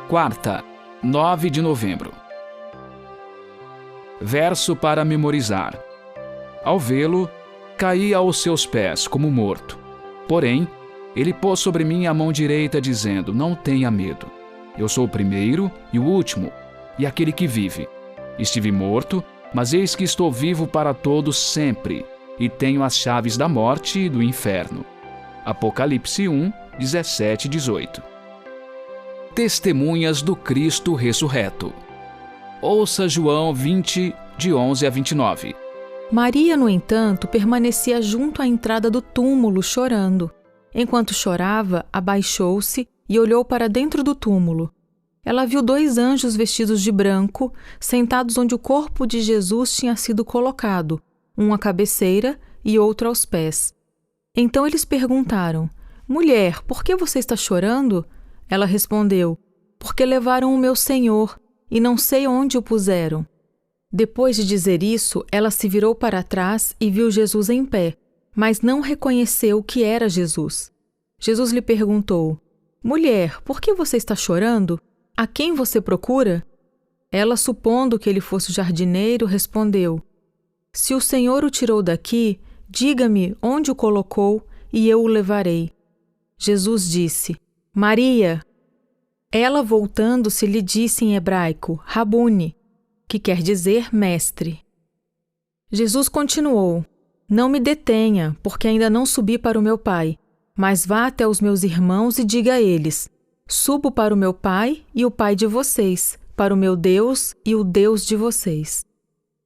quarta, 9 de novembro. Verso para memorizar. Ao vê-lo, caí aos seus pés como morto. Porém, ele pôs sobre mim a mão direita, dizendo: não tenha medo. Eu sou o primeiro e o último, e aquele que vive. Estive morto, mas eis que estou vivo para todos sempre, e tenho as chaves da morte e do inferno. Apocalipse 1, 17 e 18. Testemunhas do Cristo ressurreto. Ouça João 20, de 11 a 29. Maria, no entanto, permanecia junto à entrada do túmulo, chorando. Enquanto chorava, abaixou-se e olhou para dentro do túmulo. Ela viu 2 anjos vestidos de branco, sentados onde o corpo de Jesus tinha sido colocado, um à cabeceira e outro aos pés. Então eles perguntaram: mulher, por que você está chorando? Ela respondeu: porque levaram o meu Senhor e não sei onde o puseram. Depois de dizer isso, ela se virou para trás e viu Jesus em pé, mas não reconheceu que era Jesus. Jesus lhe perguntou: mulher, por que você está chorando? A quem você procura? Ela, supondo que ele fosse o jardineiro, respondeu: se o Senhor o tirou daqui, diga-me onde o colocou e eu o levarei. Jesus disse: Maria. Ela, voltando-se, lhe disse em hebraico: Rabuni, que quer dizer mestre. Jesus continuou: não me detenha, porque ainda não subi para o meu Pai, mas vá até os meus irmãos e diga a eles: subo para o meu Pai e o Pai de vocês, para o meu Deus e o Deus de vocês.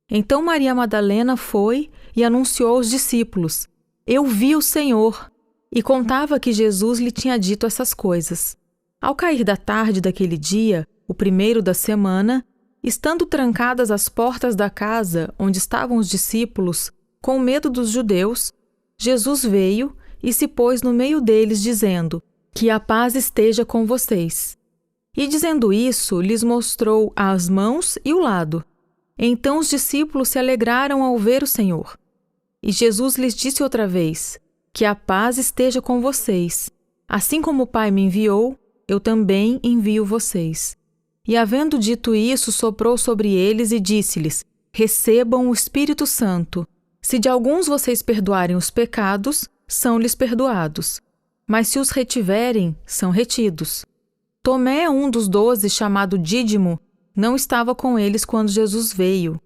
Então Maria Madalena foi e anunciou aos discípulos: eu vi o Senhor, e contava que Jesus lhe tinha dito essas coisas. Ao cair da tarde daquele dia, o primeiro da semana, estando trancadas as portas da casa onde estavam os discípulos, com medo dos judeus, Jesus veio e se pôs no meio deles, dizendo: que a paz esteja com vocês. E dizendo isso, lhes mostrou as mãos e o lado. Então os discípulos se alegraram ao ver o Senhor. E Jesus lhes disse outra vez: que a paz esteja com vocês. Assim como o Pai me enviou, eu também envio vocês. E havendo dito isso, soprou sobre eles e disse-lhes: recebam o Espírito Santo. Se de alguns vocês perdoarem os pecados, são-lhes perdoados. Mas se os retiverem, são retidos. Tomé, um dos 12, chamado Dídimo, não estava com eles quando Jesus veio.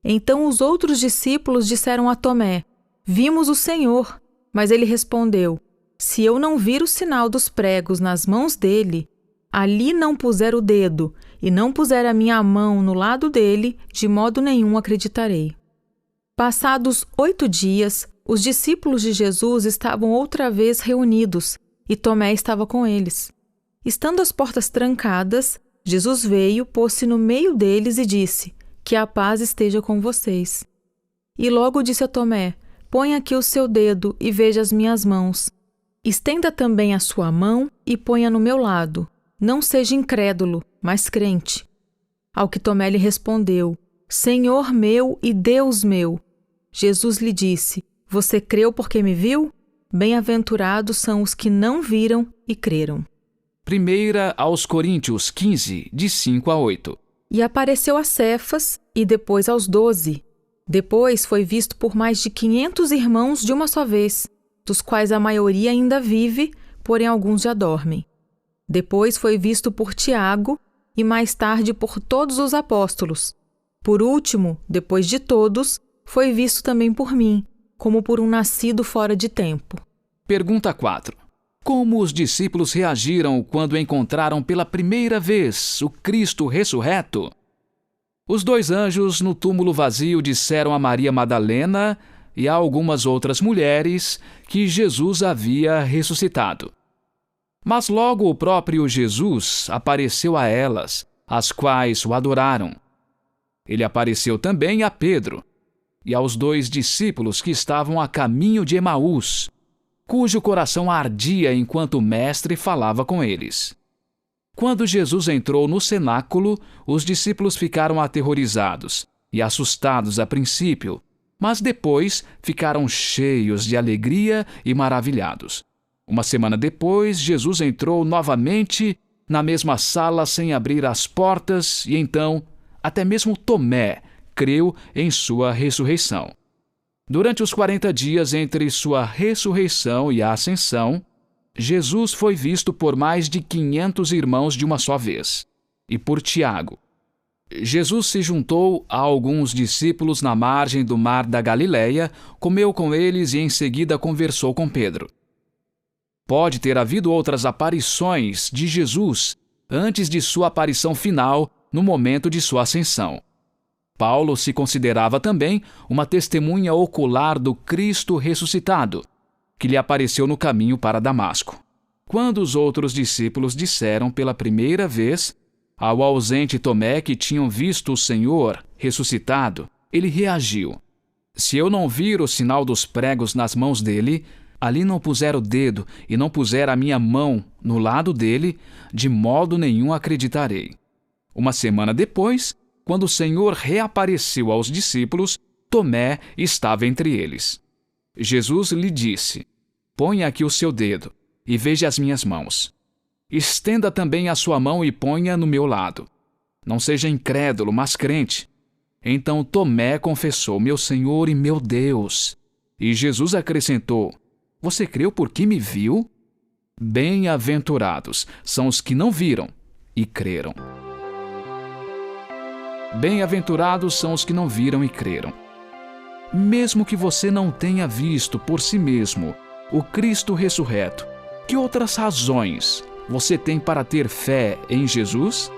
Então os outros discípulos disseram a Tomé: vimos o Senhor. Mas ele respondeu: se eu não vir o sinal dos pregos nas mãos dele, ali não puser o dedo e não puser a minha mão no lado dele, de modo nenhum acreditarei. Passados 8 dias, os discípulos de Jesus estavam outra vez reunidos, e Tomé estava com eles. Estando as portas trancadas, Jesus veio, pôs-se no meio deles e disse: que a paz esteja com vocês. E logo disse a Tomé: ponha aqui o seu dedo e veja as minhas mãos. Estenda também a sua mão e ponha no meu lado. Não seja incrédulo, mas crente. Ao que Tomé lhe respondeu: Senhor meu e Deus meu. Jesus lhe disse: você creu porque me viu? Bem-aventurados são os que não viram e creram. 1 aos Coríntios 15, de 5 a 8. E apareceu a Cefas e depois aos 12. Depois foi visto por mais de 500 irmãos de uma só vez, dos quais a maioria ainda vive, porém alguns já dormem. Depois foi visto por Tiago e mais tarde por todos os apóstolos. Por último, depois de todos, foi visto também por mim, como por um nascido fora de tempo. Pergunta 4. Como os discípulos reagiram quando encontraram pela primeira vez o Cristo ressurreto? Os 2 anjos no túmulo vazio disseram a Maria Madalena e a algumas outras mulheres que Jesus havia ressuscitado. Mas logo o próprio Jesus apareceu a elas, as quais o adoraram. Ele apareceu também a Pedro e aos 2 discípulos que estavam a caminho de Emaús, cujo coração ardia enquanto o mestre falava com eles. Quando Jesus entrou no cenáculo, os discípulos ficaram aterrorizados e assustados a princípio, mas depois ficaram cheios de alegria e maravilhados. Uma semana depois, Jesus entrou novamente na mesma sala sem abrir as portas, e então até mesmo Tomé creu em sua ressurreição. Durante os 40 dias entre sua ressurreição e a ascensão, Jesus foi visto por mais de 500 irmãos de uma só vez, e por Tiago. Jesus se juntou a alguns discípulos na margem do mar da Galileia, comeu com eles e em seguida conversou com Pedro. Pode ter havido outras aparições de Jesus antes de sua aparição final, no momento de sua ascensão. Paulo se considerava também uma testemunha ocular do Cristo ressuscitado, que lhe apareceu no caminho para Damasco. Quando os outros discípulos disseram pela primeira vez ao ausente Tomé que tinham visto o Senhor ressuscitado, ele reagiu: "Se eu não vir o sinal dos pregos nas mãos dele, ali não puser o dedo e não puser a minha mão no lado dele, de modo nenhum acreditarei." Uma semana depois, quando o Senhor reapareceu aos discípulos, Tomé estava entre eles. Jesus lhe disse: "Ponha aqui o seu dedo e veja as minhas mãos. Estenda também a sua mão e ponha no meu lado. Não seja incrédulo, mas crente." Então Tomé confessou: "Meu Senhor e meu Deus." E Jesus acrescentou: "Você creu porque me viu? Bem-aventurados são os que não viram e creram." Bem-aventurados são os que não viram e creram. Mesmo que você não tenha visto por si mesmo o Cristo ressurreto, que outras razões você tem para ter fé em Jesus?